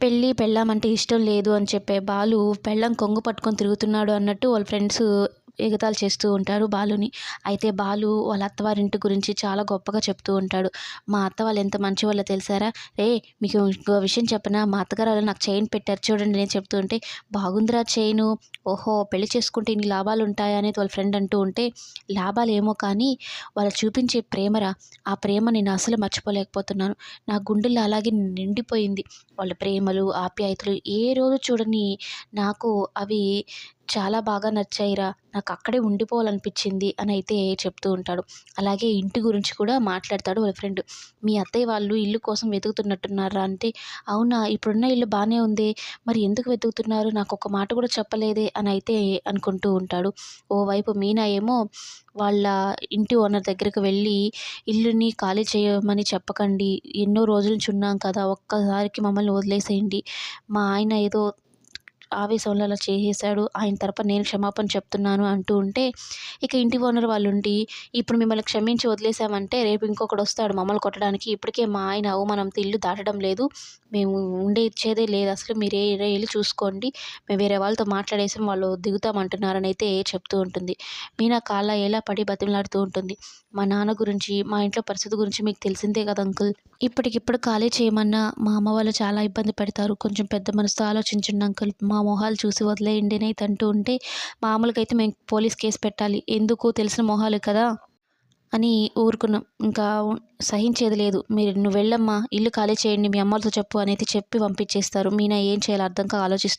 పెళ్ళి, పెళ్ళామంటే ఇష్టం లేదు అని చెప్పే బాలు పెళ్ళాం కొంగు పట్టుకొని తిరుగుతున్నాడు అన్నట్టు వాళ్ళ ఫ్రెండ్స్ ఎగతాళి చేస్తూ ఉంటారు బాలుని. అయితే బాలు వాళ్ళ అత్తవారింటి గురించి చాలా గొప్పగా చెప్తూ ఉంటాడు. మా అత్త వాళ్ళు ఎంత మంచివాళ్ళో తెలుసారా? మీకు ఇంకో విషయం చెప్పనా? మా అత్తగారు వాళ్ళు నాకు చైన్ పెట్టారు చూడండి నేను చెప్తూ ఉంటే, బాగుందిరా చైను. ఓహో! పెళ్లి చేసుకుంటే ఇన్ని లాభాలుంటాయా అనేది వాళ్ళ ఫ్రెండ్ అంటూ ఉంటే, లాభాలేమో కానీ వాళ్ళు చూపించే ప్రేమరా! ఆ ప్రేమ నేను అసలు మర్చిపోలేకపోతున్నాను. నా గుండెల్లో అలాగే నిండిపోయింది. వాళ్ళ ప్రేమలు, ఆప్యాయతలు ఏ రోజు చూడని నాకు అవి చాలా బాగా నచ్చాయిరా. నాకక్కడే ఉండిపోవాలనిపించింది అనైతే చెప్తూ ఉంటాడు. అలాగే ఇంటి గురించి కూడా మాట్లాడతాడు వాళ్ళ ఫ్రెండ్. మీ అత్తయ్య వాళ్ళు ఇల్లు కోసం వెతుకుతున్నట్టున్నారా అంటే, అవునా! ఇప్పుడున్న ఇల్లు బానే ఉందే. మరి ఎందుకు వెతుకుతున్నారు? నాకొక్క మాట కూడా చెప్పలేదే అనైతే అనుకుంటూ ఉంటాడు. ఓవైపు మీనా ఏమో వాళ్ళ ఇంటి ఓనర్ దగ్గరికి వెళ్ళి, ఇల్లుని ఖాళీ చేయమని చెప్పకండి. ఎన్నో రోజుల నుంచి ఉన్నాం కదా! ఒక్కసారికి మమ్మల్ని వదిలేసేయండి. మా ఆయన ఏదో ఆవేశంలో అలా చేసేసాడు. ఆయన తరపున నేను క్షమాపణ చెప్తున్నాను అంటూ ఉంటే, ఇక ఇంటి ఓనర్ వాళ్ళుండి, ఇప్పుడు మిమ్మల్ని క్షమించి వదిలేసామంటే రేపు ఇంకొకడొస్తాడు మమ్మల్ని కొట్టడానికి. ఇప్పటికే మా ఆయన అవమానంతో ఇల్లు దాటడం లేదు. మేము ఉండేచ్చేదే లేదు అసలు. మీరు వేరే ఇల్లు చూసుకోండి. మేము వేరే వాళ్ళతో మాట్లాడేసాం. వాళ్ళు దిగుతామంటున్నారనైతే చెప్తూ ఉంటుంది. మీనా కాళ్ళ ఏలా పడి బతిమలాడుతూ ఉంటుంది. మా నాన్న గురించి, మా ఇంట్లో పరిస్థితి గురించి మీకు తెలిసిందే కదా అంకుల్. ఇప్పటికిప్పుడు ఖాళీ చేయమన్నా మా అమ్మ వాళ్ళు చాలా ఇబ్బంది పెడతారు. కొంచెం పెద్ద మనసుతో ఆలోచించండి అంకుల్. మా మొహాలు చూసి వదిలేయండి అనైతే అంటూ ఉంటే, మామూలుగా అయితే మేము పోలీస్ కేస్ పెట్టాలి. ఎందుకు తెలిసిన మొహాలే కదా! అని ఊరుకున్నాం. ఇంకా సహించేది లేదు. నువ్వు వెళ్ళమ్మా, ఇల్లు ఖాళీ చేయండి, మీ అమ్మలతో చెప్పు అనైతే చెప్పి పంపించేస్తారు. మీనా ఏం చేయాలో అర్థం కాక ఆలోచిస్తూ